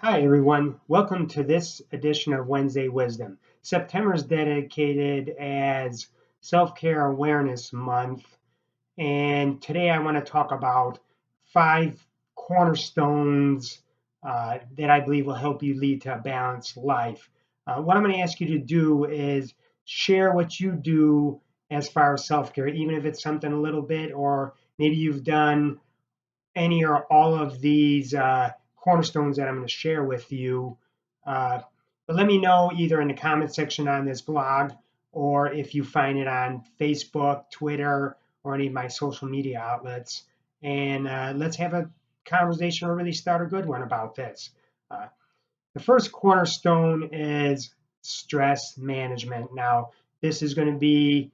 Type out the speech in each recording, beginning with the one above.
Hi, everyone. Welcome to this edition of Wednesday Wisdom. September is dedicated as Self-Care Awareness Month, and today I want to talk about five cornerstones that I believe will help you lead to a balanced life. What I'm going to ask you to do is share what you do as far as self-care, even if it's something a little bit, or maybe you've done any or all of these cornerstones that I'm going to share with you. Uh, but let me know either in the comment section on this blog or if you find it on Facebook, Twitter, or any of my social media outlets. And let's have a conversation or really start a good one about this. Uh, the first cornerstone is stress management. Now, this is going to be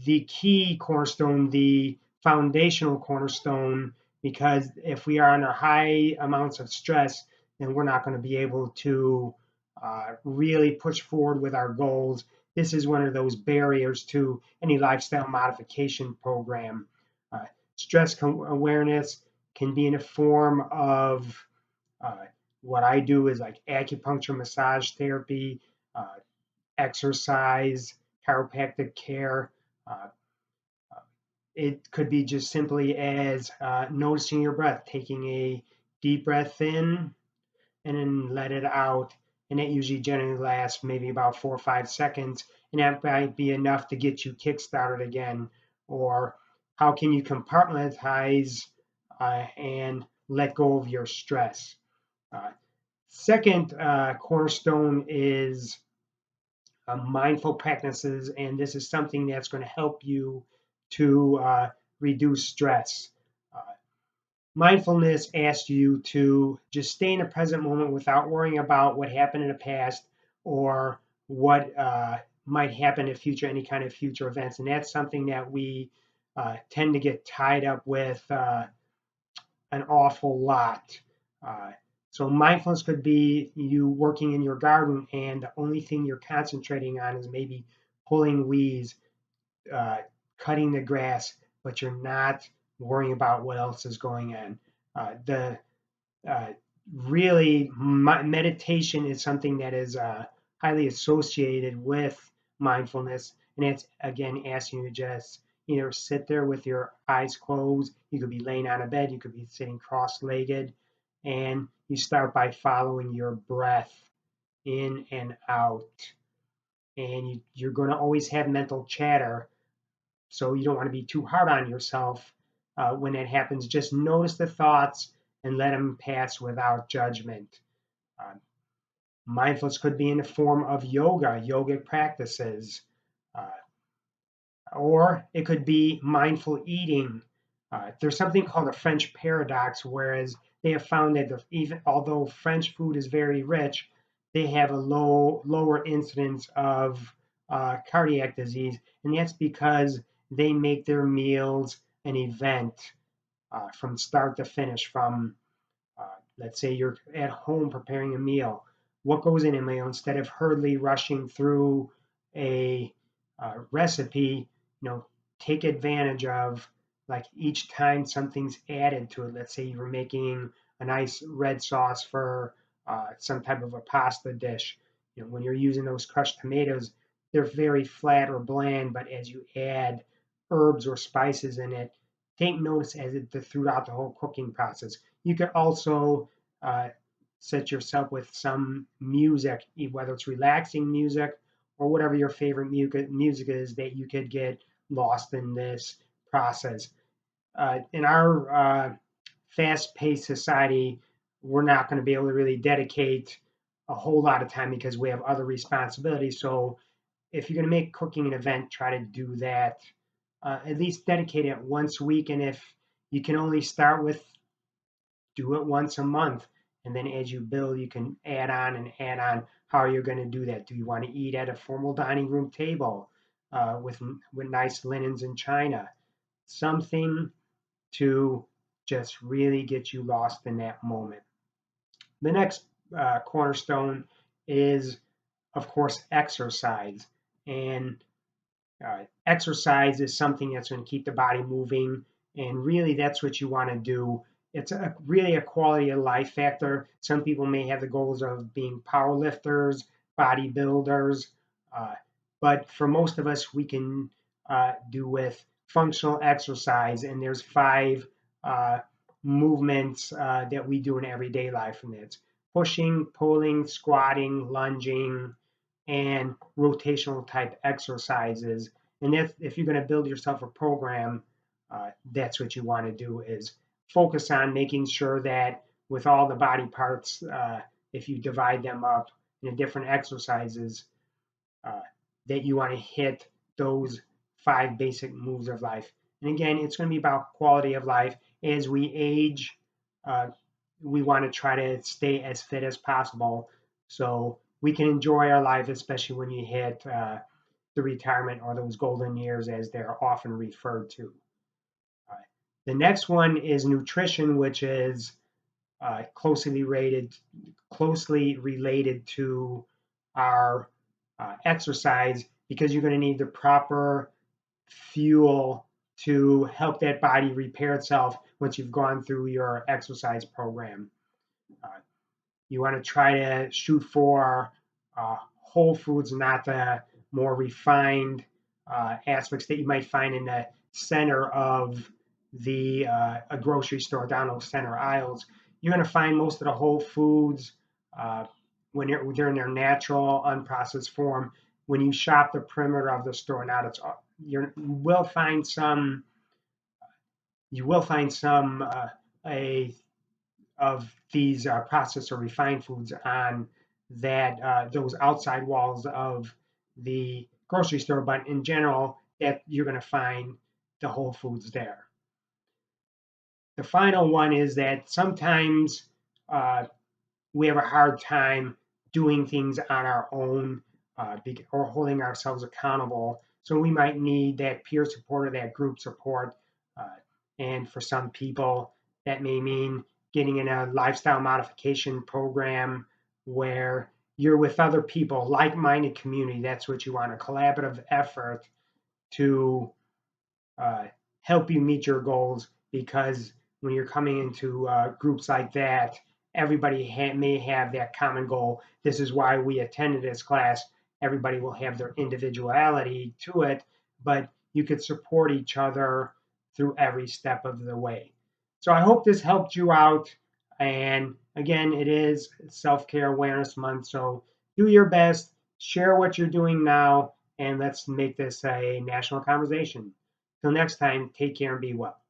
the key cornerstone, the foundational cornerstone, because if we are under high amounts of stress, then we're not going to be able to really push forward with our goals. This is one of those barriers to any lifestyle modification program. Uh, Awareness can be in a form of uh, what I do is like acupuncture, massage therapy, uh, exercise, chiropractic care. Uh, it could be just simply as noticing your breath, taking a deep breath in and then let it out. And it usually generally lasts maybe about 4 or 5 seconds. And that might be enough to get you kick-started again. Or how can you compartmentalize and let go of your stress? Uh, Second cornerstone is mindful practices, and this is something that's going to help you to reduce stress. Uh, Mindfulness asks you to just stay in the present moment without worrying about what happened in the past or what might happen in future, any kind of future events. And that's something that we tend to get tied up with an awful lot. Uh, so mindfulness could be you working in your garden, and the only thing you're concentrating on is maybe pulling weeds, uh, cutting the grass, but you're not worrying about what else is going on. The uh, really meditation is something that is highly associated with mindfulness, and it's again asking you to just sit there with your eyes closed. You could be laying on a bed, you could be sitting cross-legged, and you start by following your breath in and out. And you're going to always have mental chatter, so you don't want to be too hard on yourself when that happens. Just notice the thoughts and let them pass without judgment. Uh, Mindfulness could be in the form of yogic practices, uh, or it could be mindful eating. There's something called a French paradox, whereas they have found that even although French food is very rich, they have a lower incidence of cardiac disease, and that's because they make their meals an event from start to finish. From let's say you're at home preparing a meal, what goes in a meal instead of hurriedly rushing through a recipe, take advantage of like each time something's added to it. Let's say you were making a nice red sauce for some type of a pasta dish. When you're using those crushed tomatoes, they're very flat or bland, but as you add herbs or spices in it, take notice as it throughout the whole cooking process. You could also uh, set yourself with some music, whether it's relaxing music or whatever your favorite music is, that you could get lost in this process. In our fast-paced society, we're not going to be able to really dedicate a whole lot of time because we have other responsibilities. So if you're going to make cooking an event, try to do that. At least dedicate it once a week, and if you can only start with, do it once a month, and then as you build, you can add on and add on. How are you going to do that? Do you want to eat at a formal dining room table with nice linens and china? Something to just really get you lost in that moment. The next cornerstone is, of course, exercise. And exercise is something that's going to keep the body moving. And really, that's what you want to do. it's really a quality of life factor. Some people may have the goals of being power lifters, bodybuilders, uh, but for most of us, we can do with functional exercise. And there's five uh, movements that we do in everyday life, and it's pushing, pulling, squatting, lunging, and rotational type exercises. And that's, if you're going to build yourself a program, that's what you want to do, is focus on making sure that with all the body parts, if you divide them up into different exercises, uh, that you want to hit those five basic moves of life. And again, it's going to be about quality of life. As we age, uh, we want to try to stay as fit as possible so we can enjoy our life, especially when you hit the retirement or those golden years, as they're often referred to. Uh, the next one is nutrition, which is closely related to our exercise, because you're going to need the proper fuel to help that body repair itself once you've gone through your exercise program. Uh, you want to try to shoot for whole foods, not the more refined aspects that you might find in the center of a grocery store, down those center aisles. You're going to find most of the whole foods uh, when they're in their natural, unprocessed form. When you shop the perimeter of the store, now you will find some. You will find some a of these processed or refined foods on that those outside walls of the grocery store, but in general, that you're going to find the whole foods there. The final one is that sometimes uh, we have a hard time doing things on our own, or holding ourselves accountable. So we might need that peer support or that group support. Uh, and for some people, that may mean getting in a lifestyle modification program where you're with other people, like-minded community. That's what you want, a collaborative effort to uh, help you meet your goals, because when you're coming into groups like that, everybody may have that common goal. This is why we attended this class. Everybody will have their individuality to it, but you could support each other through every step of the way. So I hope this helped you out. And again, it is Self-Care Awareness Month. So do your best, share what you're doing now, and let's make this a national conversation. Till next time, take care and be well.